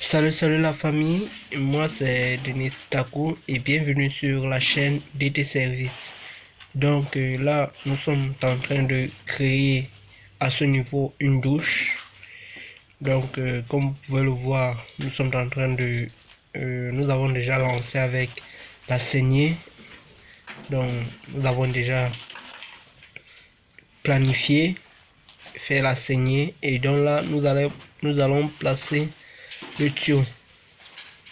Salut la famille, moi c'est Denis Taku et bienvenue sur la chaîne DT Service. Donc là nous sommes en train de créer à ce niveau une douche. Donc comme vous pouvez le voir, nous sommes en train de nous avons déjà lancé avec la saignée. Donc nous avons déjà planifié faire la saignée et donc là nous allons placer le tuyau,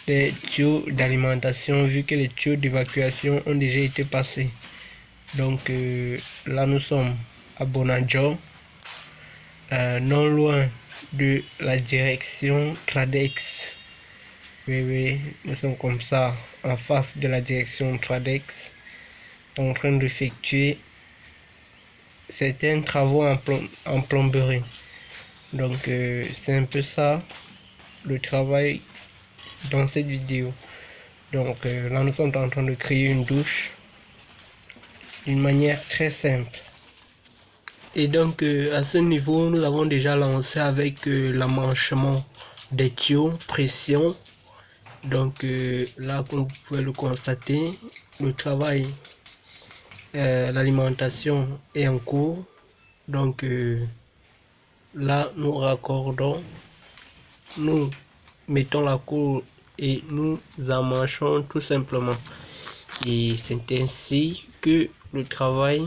les tuyaux d'alimentation, vu que les tuyaux d'évacuation ont déjà été passés. Donc là nous sommes à Bonadjo, non loin de la direction Tradex. Oui, nous sommes comme ça en face de la direction Tradex, en train d'effectuer certains travaux en plomberie. Donc c'est un peu ça le travail dans cette vidéo. Donc là nous sommes en train de créer une douche d'une manière très simple. Et donc à ce niveau nous avons déjà lancé avec l'amanchement des tuyaux pression. Donc là comme vous pouvez le constater, le travail, l'alimentation est en cours. Donc là nous raccordons, nous mettons la cour et nous amanchons tout simplement, et c'est ainsi que le travail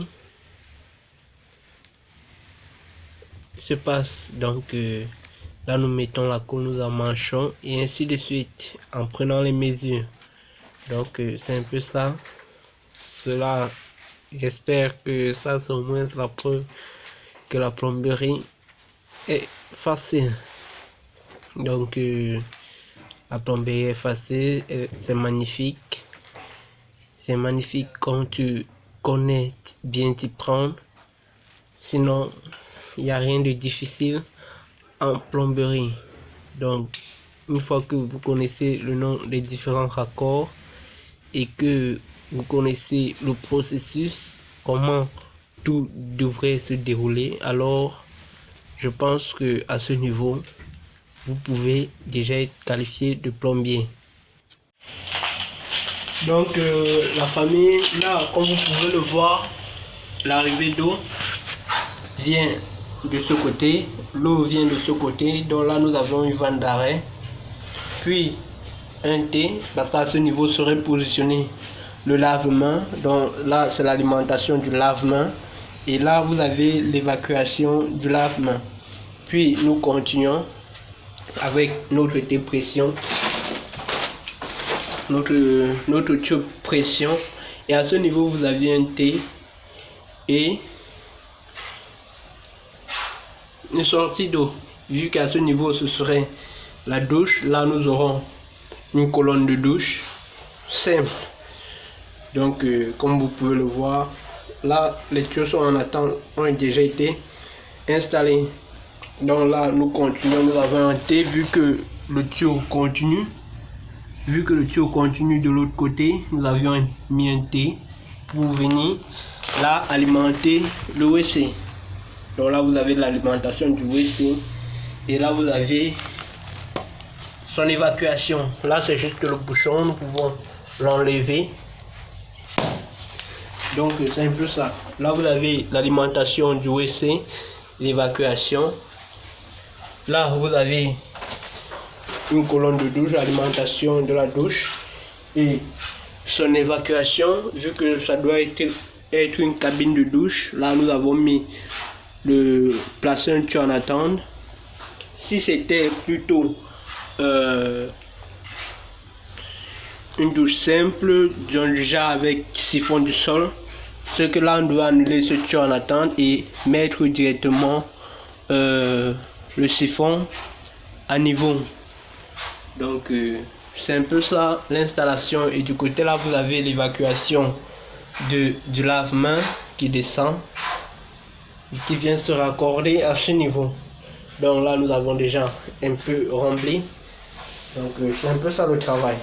se passe. Donc là nous mettons la cour, nous amanchons et ainsi de suite en prenant les mesures. Donc c'est un peu ça. Cela, j'espère que ça c'est au moins la preuve que la plomberie est facile. Donc la plomberie est facile, c'est magnifique. C'est magnifique quand tu connais bien t'y prendre. Sinon, il n'y a rien de difficile en plomberie. Donc, une fois que vous connaissez le nom des différents raccords et que vous connaissez le processus, comment tout devrait se dérouler, alors je pense que à ce niveau, vous pouvez déjà être qualifié de plombier. Donc la famille, là comme vous pouvez le voir, l'arrivée d'eau vient de ce côté, l'eau vient de ce côté. Donc là nous avons une vanne d'arrêt, puis un T, parce qu'à ce niveau serait positionné le lave-main. Donc là c'est l'alimentation du lave-main et là vous avez l'évacuation du lave-main. Puis nous continuons avec notre dépression, notre tube pression, et à ce niveau vous avez un T et une sortie d'eau. Vu qu'à ce niveau ce serait la douche, là nous aurons une colonne de douche simple. Donc comme vous pouvez le voir, là les tuyaux sont en attente, ont déjà été installés. Donc là nous continuons, nous avons un T vu que le tuyau continue. Vu que le tuyau continue de l'autre côté, nous avions mis un T pour venir là alimenter le WC. Donc là vous avez l'alimentation du WC et là vous avez son évacuation. Là c'est juste que le bouchon, nous pouvons l'enlever. Donc c'est un peu ça. Là vous avez l'alimentation du WC, l'évacuation. Là vous avez une colonne de douche, l'alimentation de la douche et son évacuation, vu que ça doit être une cabine de douche. Là nous avons mis placer un tuyau en attente. Si c'était plutôt une douche simple, déjà avec siphon du sol, ce que là on doit annuler ce tuyau en attente et mettre directement le siphon à niveau. Donc c'est un peu ça l'installation. Et du côté là vous avez l'évacuation du lave-main qui descend et qui vient se raccorder à ce niveau. Donc là nous avons déjà un peu rempli. Donc c'est un peu ça le travail.